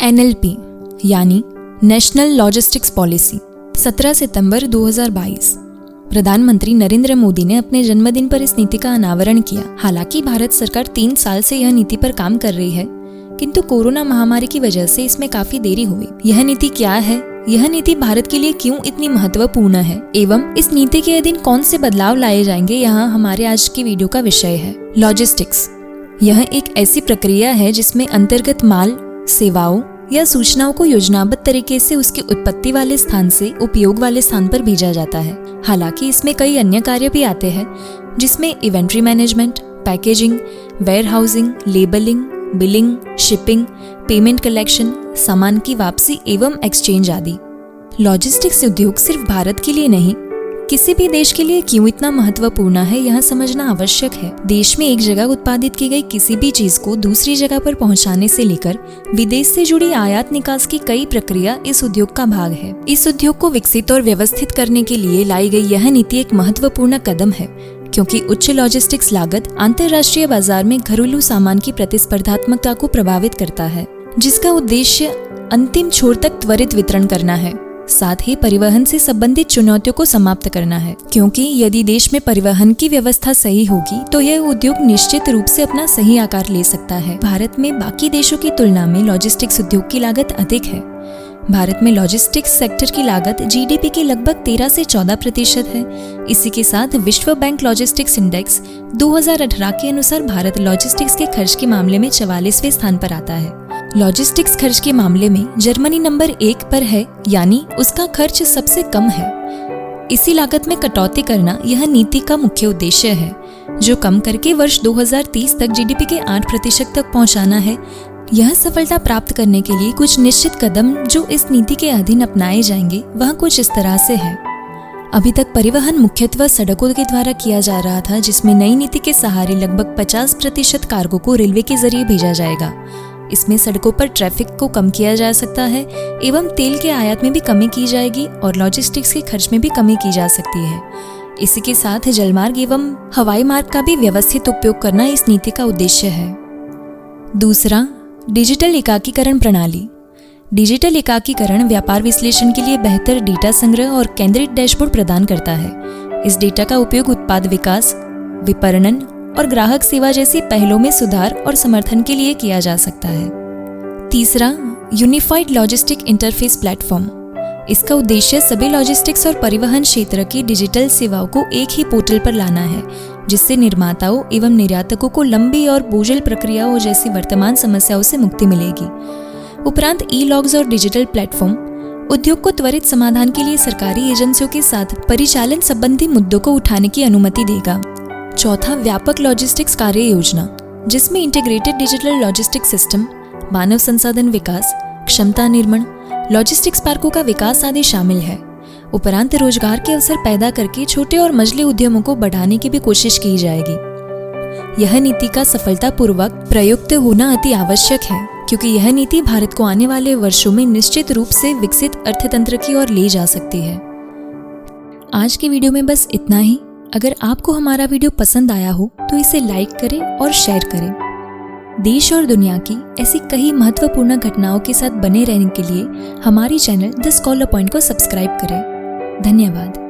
NLP यानी national logistics policy 17 सितंबर 2022 प्रधानमंत्री नरेंद्र मोदी ने अपने जन्मदिन पर इस नीति का अनावरण किया। हालांकि भारत सरकार 3 साल से यह नीति पर काम कर रही है, किंतु कोरोना महामारी की वजह से इसमें काफी देरी हुई। यह नीति क्या है, यह नीति भारत के लिए क्यों इतनी महत्वपूर्ण है एवं इस नीति के अधीन कौन से बदलाव लाए जाएंगे, यहाँ हमारे आज की वीडियो का विषय है। लॉजिस्टिक्स यह एक ऐसी प्रक्रिया है जिसमें अंतर्गत माल, सेवाओं या सूचनाओं को योजनाबद्ध तरीके से उसके उत्पत्ति वाले स्थान से उपयोग वाले स्थान पर भेजा जाता है। हालांकि इसमें कई अन्य कार्य भी आते हैं, जिसमें inventory management, packaging, warehousing, labelling, billing, shipping, payment collection, सामान की वापसी एवं एक्सचेंज आदि। लॉजिस्टिक्स उद्योग सिर्फ भारत के लिए नहीं, किसी भी देश के लिए क्यों इतना महत्वपूर्ण है, यह समझना आवश्यक है। देश में एक जगह उत्पादित की गई किसी भी चीज को दूसरी जगह पर पहुंचाने से लेकर विदेश से जुड़ी आयात निकास की कई प्रक्रिया इस उद्योग का भाग है। इस उद्योग को विकसित और व्यवस्थित करने के लिए लाई गई यह नीति एक महत्वपूर्ण कदम है, क्योंकि उच्च लॉजिस्टिक्स लागत अंतर्राष्ट्रीय बाजार में घरेलू सामान की प्रतिस्पर्धात्मकता को प्रभावित करता है, जिसका उद्देश्य अंतिम छोर तक त्वरित वितरण करना है, साथ ही परिवहन से संबंधित चुनौतियों को समाप्त करना है। क्योंकि यदि देश में परिवहन की व्यवस्था सही होगी तो यह उद्योग निश्चित रूप से अपना सही आकार ले सकता है। भारत में बाकी देशों की तुलना में लॉजिस्टिक्स उद्योग की लागत अधिक है। भारत में लॉजिस्टिक्स सेक्टर की लागत GDP की लगभग 13 से 14% है। इसी के साथ विश्व बैंक लॉजिस्टिक्स इंडेक्स 2018 के अनुसार भारत लॉजिस्टिक्स के खर्च के मामले में 44वें स्थान पर आता है। लॉजिस्टिक्स खर्च के मामले में जर्मनी नंबर 1 पर है, यानी उसका खर्च सबसे कम है। इसी लागत में कटौती करना यह नीति का मुख्य उद्देश्य है, जो कम करके वर्ष 2030 तक GDP के 8% तक पहुंचाना है। यह सफलता प्राप्त करने के लिए कुछ निश्चित कदम जो इस नीति के अधीन अपनाए जाएंगे वह कुछ इस तरह से है। अभी तक परिवहन मुख्यतः सड़कों के द्वारा किया जा रहा था, जिसमें नई नीति के सहारे लगभग 50% कार्गो को रेलवे के जरिए भेजा जाएगा। इसमें सड़कों पर ट्रैफिक को कम किया जा सकता है एवं तेल के आयात में भी कमी की जाएगी और लॉजिस्टिक्स के खर्च में भी कमी की जा सकती है। इसी के साथ जलमार्ग एवं हवाई मार्ग का भी व्यवस्थित उपयोग करना इस नीति का उद्देश्य है। दूसरा, डिजिटल एकाकीकरण प्रणाली। डिजिटल एकाकीकरण व्यापार विश्लेषण के लिए बेहतर डेटा संग्रह और केंद्रित डैशबोर्ड प्रदान करता है। इस डेटा का उपयोग उत्पाद विकास, विपणन और ग्राहक सेवा जैसी पहलों में सुधार और समर्थन के लिए किया जा सकता है। तीसरा, यूनिफाइड लॉजिस्टिक इंटरफेस प्लेटफॉर्म। इसका उद्देश्य सभी लॉजिस्टिक्स और परिवहन क्षेत्र की डिजिटल सेवाओं को एक ही पोर्टल पर लाना है, जिससे निर्माताओं एवं निर्यातकों को लंबी और बोझिल प्रक्रियाओं जैसी वर्तमान समस्याओं से मुक्ति मिलेगी। उपरांत ई-लॉग्स और डिजिटल प्लेटफॉर्म उद्योग को त्वरित समाधान के लिए सरकारी एजेंसियों के साथ परिचालन संबंधी मुद्दों को उठाने की अनुमति देगा। चौथा, व्यापक लॉजिस्टिक्स कार्य योजना, जिसमें इंटीग्रेटेड डिजिटल लॉजिस्टिक्स सिस्टम, मानव संसाधन विकास, क्षमता निर्माण, लॉजिस्टिक्स पार्कों का विकास आदि शामिल है। उपरांत रोजगार के अवसर पैदा करके छोटे और मझले उद्यमों को बढ़ाने की भी कोशिश की जाएगी। यह नीति का सफलतापूर्वक प्रयुक्त होना अति आवश्यक है, क्योंकि यह नीति भारत को आने वाले वर्षों में निश्चित रूप से विकसित अर्थतंत्र की ओर ले जा सकती है। आज की वीडियो में बस इतना ही। अगर आपको हमारा वीडियो पसंद आया हो तो इसे लाइक करें और शेयर करें। देश और दुनिया की ऐसी कई महत्वपूर्ण घटनाओं के साथ बने रहने के लिए हमारी चैनल द स्कॉलर पॉइंट को सब्सक्राइब करें। धन्यवाद।